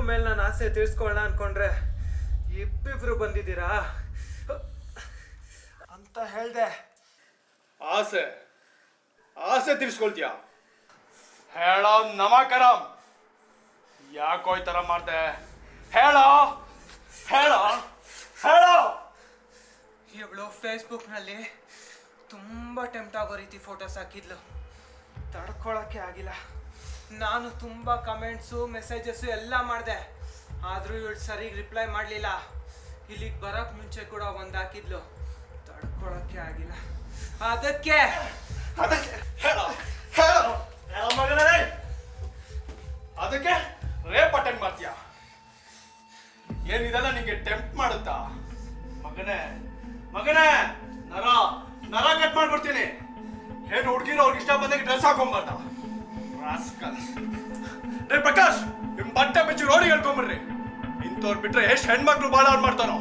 ಮೇಲೆ ನಾನು ಆಸೆ ತೀರ್ಸ್ಕೊಳ್ಳೋಣ ಅನ್ಕೊಂಡ್ರೆ ಇಬ್ಬಿಬ್ರು ಬಂದಿದ್ದೀರಾ ಅಂತ ಹೇಳ್ದೆ. ಆಸೆ ಆಸೆ ತೀರ್ಸ್ಕೊಳ್ತೀಯ? ಹೇಳೋ ನಮಕರಂ, ಯಾಕೋ ಈ ಥರ ಮಾಡ್ದೆ? ಹೇಳೋ ಹೇಳೋ ಹೇಳೋ. ಇವಳು ಫೇಸ್ಬುಕ್ನಲ್ಲಿ ತುಂಬ ಟೆಂಪ್ಟ್ ಆಗೋ ರೀತಿ ಫೋಟೋಸ್ ಹಾಕಿದ್ಲು. ತಡ್ಕೊಳಕ್ಕೆ ಆಗಿಲ್ಲ. ನಾನು ತುಂಬ ಕಮೆಂಟ್ಸು ಮೆಸೇಜಸ್ಸು ಎಲ್ಲ ಮಾಡಿದೆ, ಆದರೂ ಇವಳು ಸರಿಗೆ ರಿಪ್ಲೈ ಮಾಡಲಿಲ್ಲ. ಇಲ್ಲಿಗೆ ಬರೋಕ್ಕೆ ಮುಂಚೆ ಕೂಡ ಒಂದು ಹಾಕಿದ್ಲು. ತಡ್ಕೊಳಕ್ಕೆ ಆಗಿಲ್ಲ. ಅದಕ್ಕೆ ಹೇಳೋ ಹೇಳೋ ಹೇಳೋ ಮಗನೇ. ಅದಕ್ಕೆ ರೇಪ್ ಅಟೆಂಡ್ ಮಾಡ್ತೀಯ? ಏನಿದೆಲ್ಲ ನಿಂಗೆ ಟೆಂಪ್ಟ್ ಮಾಡುತ್ತಾ? ಮಗನೇ ಮಗನೇ, ನರ ನರ ಕಟ್ ಮಾಡ್ಬಿಡ್ತೀನಿ. ಏನು ಹುಡುಗಿರೋ ಅವ್ರಿಗೆ ಇಷ್ಟ ಬಂದಾಗ ಡ್ರೆಸ್ ಹಾಕೊಂಬಾರ್ದ? ರೇ ಪ್ರಕಾಶ್, ನಿಮ್ ಬಟ್ಟೆ ಬಿಚ್ಚಿ ರೋಡಿಗೆ ಹೇಳ್ಕೊಂಬರ್ರಿ. ಇಂಥವ್ರು ಬಿಟ್ರೆ ಎಷ್ಟು ಹೆಣ್ಮಕ್ಳು ಬಾಳ ಮಾಡ್ತಾನೋ.